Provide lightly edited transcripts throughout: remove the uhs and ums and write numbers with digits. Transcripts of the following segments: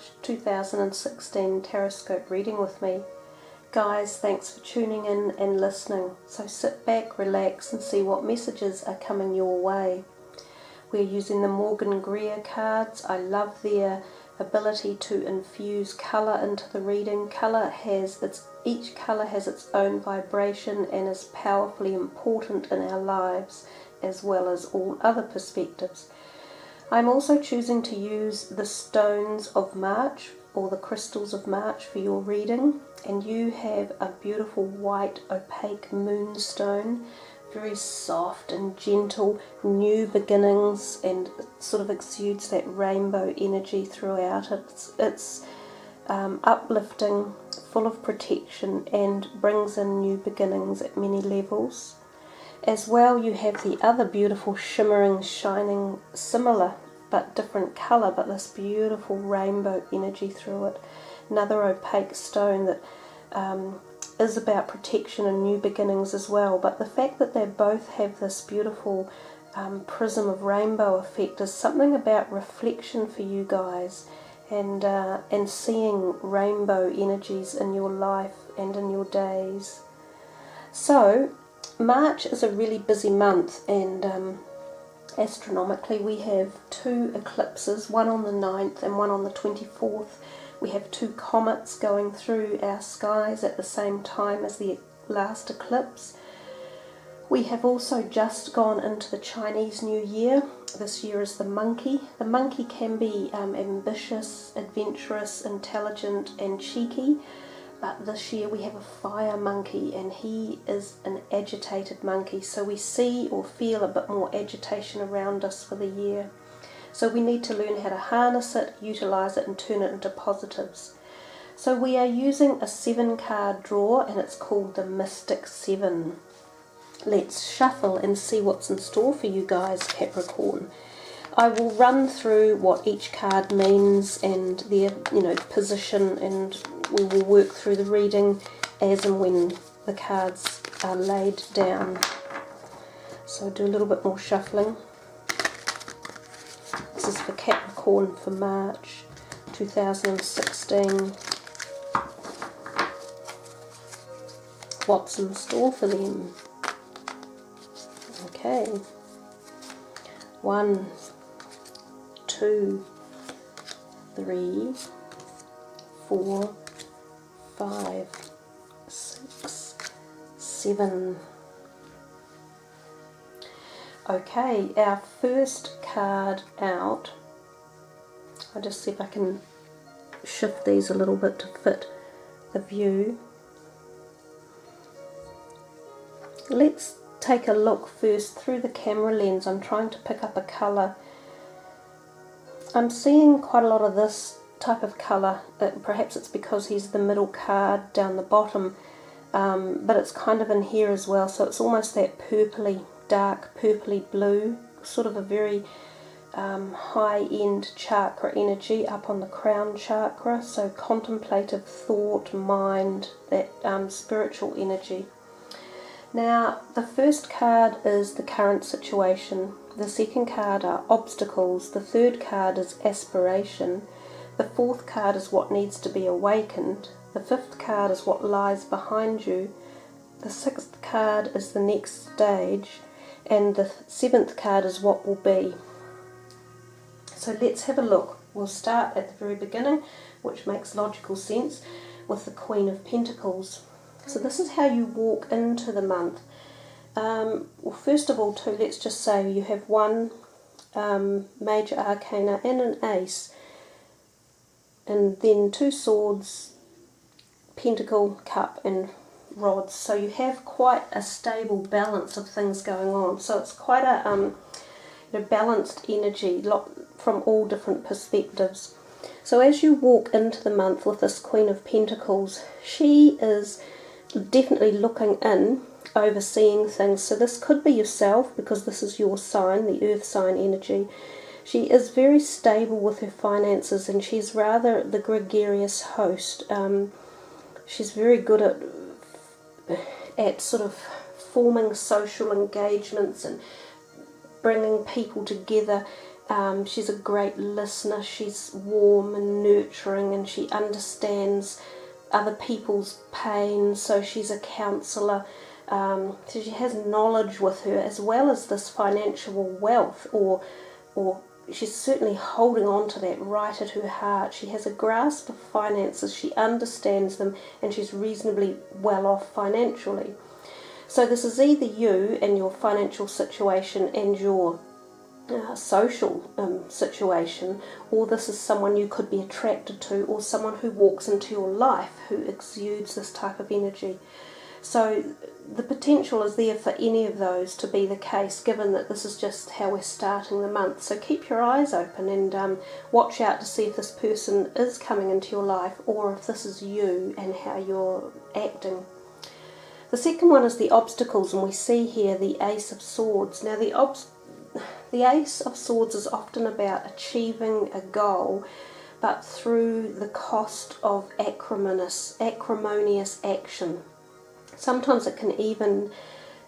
March 2016 Taroscope reading with me. Guys, thanks for tuning in and listening. So sit back, relax and see what messages are coming your way. We're using the Morgan Greer cards. I love their ability to infuse colour into the reading. Each colour has its own vibration and is powerfully important in our lives, as well as all other perspectives. I'm also choosing to use the stones of March, or the crystals of March, for your reading, and you have a beautiful white opaque moonstone, very soft and gentle, new beginnings, and it sort of exudes that rainbow energy throughout. It's uplifting, full of protection, and brings in new beginnings at many levels. As well, you have the other beautiful shimmering, shining, similar but different colour, but this beautiful rainbow energy through it. Another opaque stone that is about protection and new beginnings as well. But the fact that they both have this beautiful prism of rainbow effect is something about reflection for you guys, and seeing rainbow energies in your life and in your days. So March is a really busy month, and astronomically we have two eclipses, one on the 9th and one on the 24th. We have two comets going through our skies at the same time as the last eclipse. We have also just gone into the Chinese New Year. This year is the monkey. The monkey can be ambitious, adventurous, intelligent and cheeky. But this year we have a fire monkey, and he is an agitated monkey. So we see or feel a bit more agitation around us for the year. So we need to learn how to harness it, utilise it and turn it into positives. So we are using a 7-card draw, and it's called the Mystic 7. Let's shuffle and see what's in store for you guys, Capricorn. I will run through what each card means and their position, and we will work through the reading as and when the cards are laid down. So do a little bit more shuffling. This is for Capricorn for March 2016. What's in store for them? Okay. 1, 2, 3, 4, 5, 6, 7. Okay, our first card out. I'll just see if I can shift these a little bit to fit the view. Let's take a look first through the camera lens. I'm trying to pick up a colour. I'm seeing quite a lot of this type of colour. Perhaps it's because he's the middle card down the bottom, but it's kind of in here as well. So it's almost that purpley, dark purpley blue, sort of a very high-end chakra energy up on the crown chakra. So contemplative thought, mind, that spiritual energy. Now, the first card is the current situation. The second card are obstacles. The third card is aspiration. The fourth card is what needs to be awakened. The fifth card is what lies behind you. The sixth card is the next stage. And the seventh card is what will be. So let's have a look. We'll start at the very beginning, which makes logical sense, with the Queen of Pentacles. So this is how you walk into the month. Well, first of all, let's just say you have one major arcana and an ace, and then 2 swords, pentacle, cup and rods. So you have quite a stable balance of things going on. So it's quite a balanced energy from all different perspectives. So as you walk into the month with this Queen of Pentacles, she is definitely looking in, overseeing things. So this could be yourself, because this is your sign, the earth sign energy. She is very stable with her finances, and she's rather the gregarious host. She's very good at sort of forming social engagements and bringing people together. She's a great listener. She's warm and nurturing, and she understands other people's pain, so she's a counsellor. So she has knowledge with her, as well as this financial wealth, or she's certainly holding on to that right at her heart. She has a grasp of finances, she understands them, and she's reasonably well off financially. So this is either you and your financial situation and your social situation, or this is someone you could be attracted to, or someone who walks into your life who exudes this type of energy. So the potential is there for any of those to be the case, given that this is just how we're starting the month. So keep your eyes open and watch out to see if this person is coming into your life, or if this is you and how you're acting. The second one is the obstacles, and we see here the Ace of Swords. Now the Ace of Swords is often about achieving a goal, but through the cost of acrimonious action. Sometimes it can even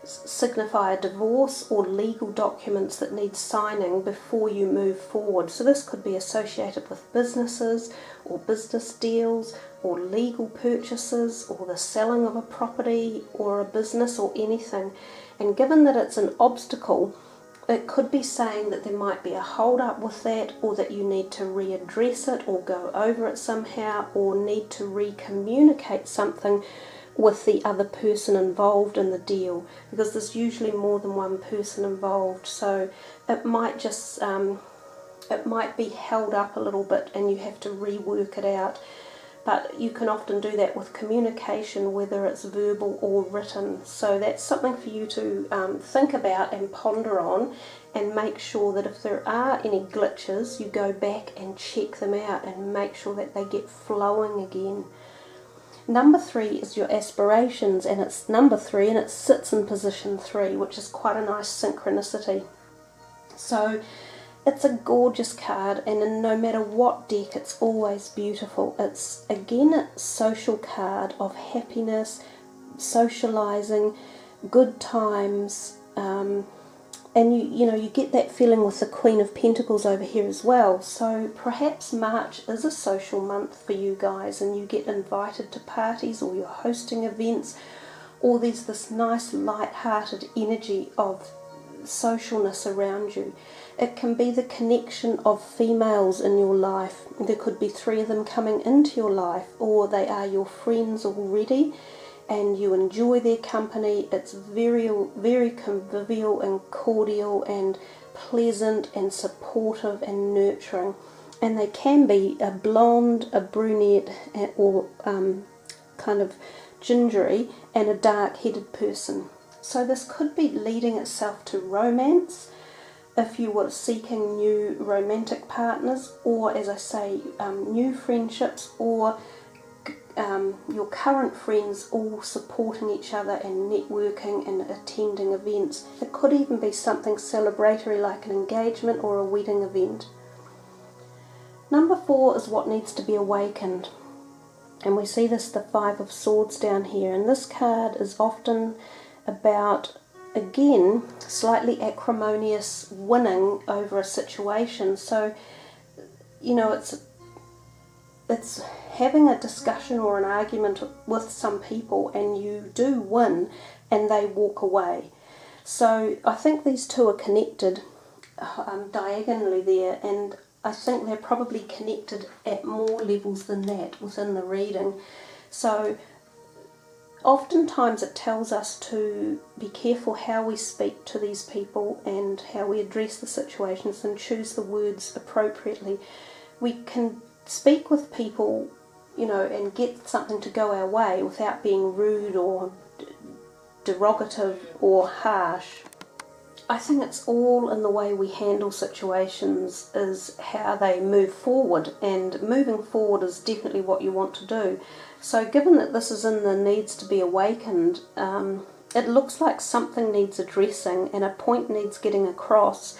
signify a divorce or legal documents that need signing before you move forward. So this could be associated with businesses or business deals or legal purchases or the selling of a property or a business or anything. And given that it's an obstacle, it could be saying that there might be a hold up with that, or that you need to readdress it or go over it somehow, or need to re-communicate something with the other person involved in the deal, because there's usually more than one person involved. So it might just it might be held up a little bit and you have to rework it out. But you can often do that with communication, whether it's verbal or written. So that's something for you to think about and ponder on, and make sure that if there are any glitches, you go back and check them out and make sure that they get flowing again. Number 3 is your aspirations, and it's number 3 and it sits in position 3, which is quite a nice synchronicity. So it's a gorgeous card, and no matter what deck, it's always beautiful. It's again a social card of happiness, socializing, good times, and you get that feeling with the Queen of Pentacles over here as well. So perhaps March is a social month for you guys, and you get invited to parties, or you're hosting events, or there's this nice light-hearted energy of socialness around you. It can be the connection of females in your life. There could be 3 of them coming into your life, or they are your friends already and you enjoy their company. It's very, very convivial and cordial and pleasant and supportive and nurturing. And they can be a blonde, a brunette, or kind of gingery, and a dark-headed person. So this could be leading itself to romance, if you were seeking new romantic partners, or, as I say, new friendships, or your current friends all supporting each other and networking and attending events. It could even be something celebratory like an engagement or a wedding event. Number 4 is what needs to be awakened. And we see this, the 5 of Swords down here. And this card is often about, again, slightly acrimonious winning over a situation. So, it's having a discussion or an argument with some people, and you do win and they walk away. So I think these two are connected diagonally there, and I think they're probably connected at more levels than that within the reading. So oftentimes it tells us to be careful how we speak to these people and how we address the situations, and choose the words appropriately. We can speak with people, and get something to go our way without being rude or derogative or harsh. I think it's all in the way we handle situations is how they move forward, and moving forward is definitely what you want to do. So given that this is in the needs to be awakened, it looks like something needs addressing and a point needs getting across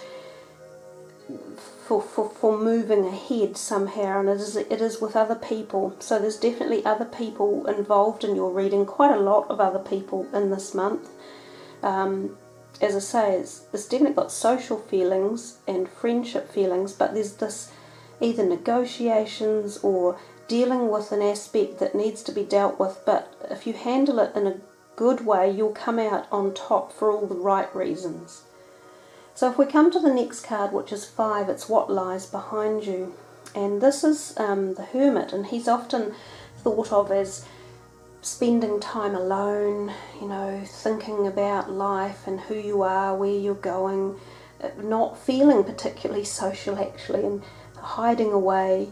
for moving ahead somehow, and it is with other people. So there's definitely other people involved in your reading, quite a lot of other people in this month. as I say, it's definitely got social feelings and friendship feelings, but there's this either negotiations or dealing with an aspect that needs to be dealt with, but if you handle it in a good way, you'll come out on top for all the right reasons. So if we come to the next card, which is 5, it's what lies behind you. And this is the Hermit, and he's often thought of as spending time alone, you know, thinking about life and who you are, where you're going, not feeling particularly social actually, and hiding away,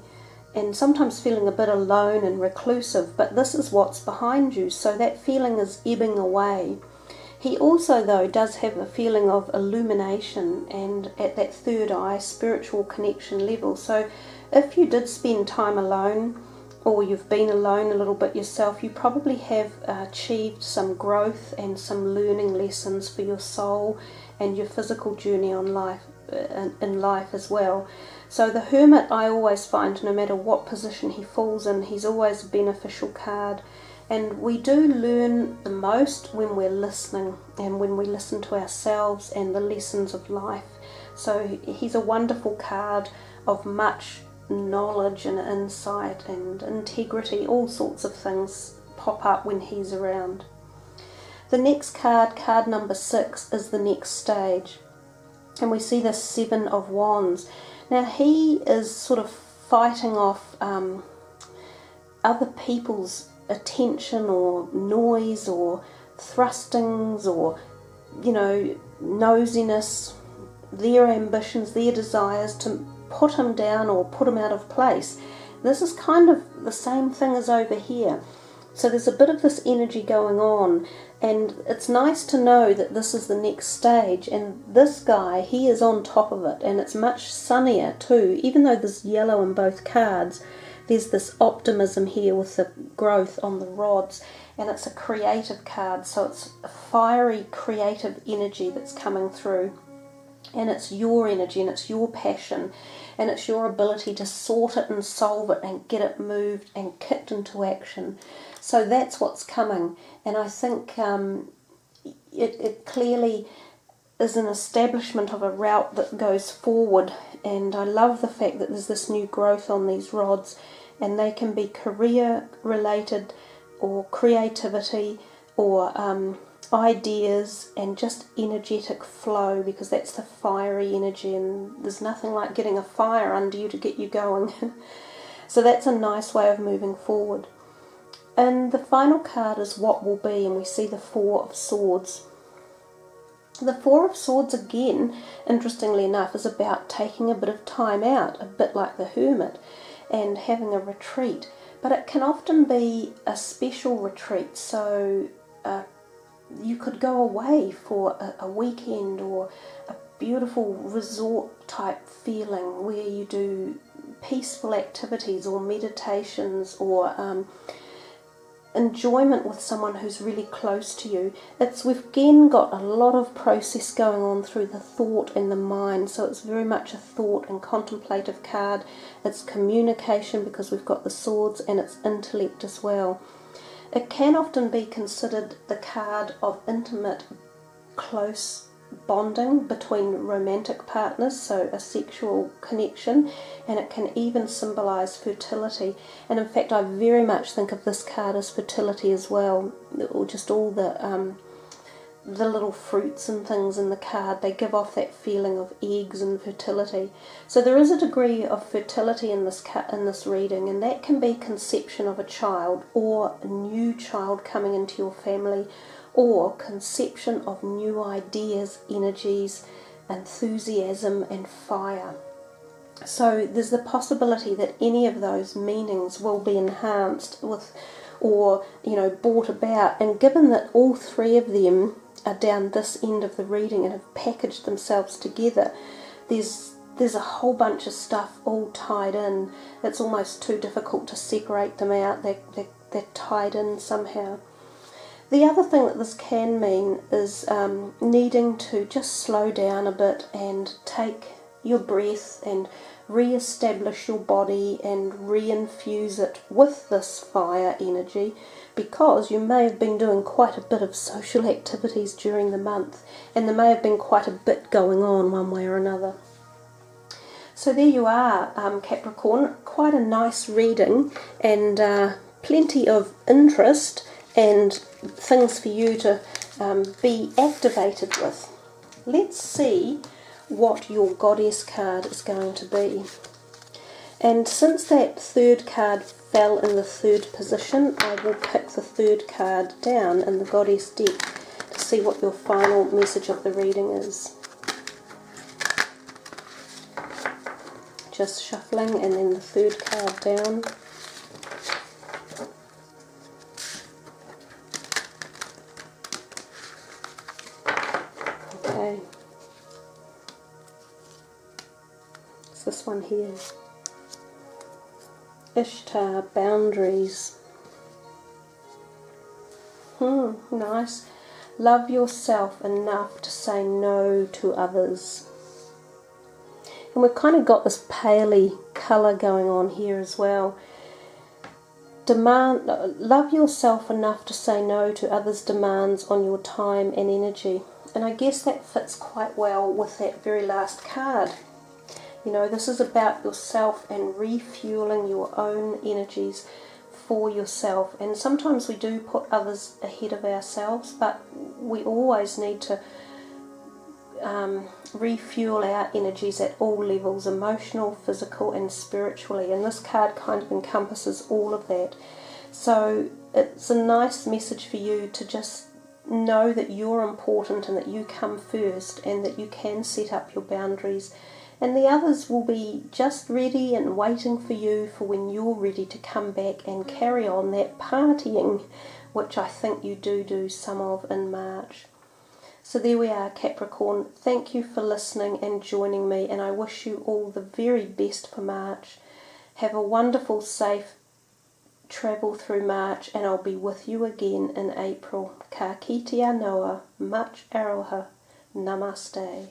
and sometimes feeling a bit alone and reclusive, but this is what's behind you, so that feeling is ebbing away. He also, though, does have a feeling of illumination and at that third eye spiritual connection level. So if you did spend time alone, or you've been alone a little bit yourself, you probably have achieved some growth and some learning lessons for your soul and your physical journey on life, in life as well. So the Hermit, I always find, no matter what position he falls in, he's always a beneficial card. And we do learn the most when we're listening and when we listen to ourselves and the lessons of life. So he's a wonderful card of much knowledge and insight and integrity. All sorts of things pop up when he's around. The next card, card number 6, is the next stage. And we see the 7 of Wands. Now he is sort of fighting off other people's attention or noise or thrustings or, you know, nosiness, their ambitions, their desires to put him down or put him out of place. This is kind of the same thing as over here. So there's a bit of this energy going on, and it's nice to know that this is the next stage, and this guy, he is on top of it, and it's much sunnier too. Even though there's yellow in both cards, there's this optimism here with the growth on the rods, and it's a creative card, so it's a fiery creative energy that's coming through. And it's your energy and it's your passion and it's your ability to sort it and solve it and get it moved and kicked into action. So that's what's coming, and I think it clearly is an establishment of a route that goes forward, and I love the fact that there's this new growth on these rods, and they can be career related or creativity or ideas and just energetic flow, because that's the fiery energy, and there's nothing like getting a fire under you to get you going. So that's a nice way of moving forward. And the final card is what will be, and we see the 4 of Swords. The 4 of Swords, again, interestingly enough, is about taking a bit of time out, a bit like the Hermit, and having a retreat. But it can often be a special retreat, so you could go away for a weekend or a beautiful resort type feeling where you do peaceful activities or meditations or enjoyment with someone who's really close to you. We've again got a lot of process going on through the thought and the mind, so it's very much a thought and contemplative card. It's communication because we've got the swords, and it's intellect as well. It can often be considered the card of intimate, close bonding between romantic partners, so a sexual connection, and it can even symbolize fertility. And in fact, I very much think of this card as fertility as well, or just all the little fruits and things in the card. They give off that feeling of eggs and fertility. So there is a degree of fertility in this reading, and that can be conception of a child or a new child coming into your family, or conception of new ideas, energies, enthusiasm and fire. So there's the possibility that any of those meanings will be enhanced with, or brought about. And given that all 3 of them are down this end of the reading and have packaged themselves together, there's a whole bunch of stuff all tied in. It's almost too difficult to separate them out. They're tied in somehow. The other thing that this can mean is needing to just slow down a bit and take your breath and re-establish your body and re-infuse it with this fire energy, because you may have been doing quite a bit of social activities during the month, and there may have been quite a bit going on one way or another. So there you are, Capricorn, quite a nice reading, and plenty of interest and things for you to be activated with. Let's see what your goddess card is going to be. And since that third card fell in the third position, I will pick the third card down in the goddess deck to see what your final message of the reading is. Just shuffling, and then the third card down. Okay. It's this one here. Ishtar, boundaries. Nice. Love yourself enough to say no to others. And we've kind of got this paley colour going on here as well. Love yourself enough to say no to others' demands on your time and energy. And I guess that fits quite well with that very last card. You know, this is about yourself and refueling your own energies for yourself. And sometimes we do put others ahead of ourselves, but we always need to refuel our energies at all levels, emotional, physical and spiritually, and this card kind of encompasses all of that. So it's a nice message for you to just know that you're important and that you come first, and that you can set up your boundaries, and the others will be just ready and waiting for you for when you're ready to come back and carry on that partying, which I think you do some of in March. So there we are, Capricorn. Thank you for listening and joining me, and I wish you all the very best for March. Have a wonderful, safe travel through March, and I'll be with you again in April. Ka kite anoa, much aroha, namaste.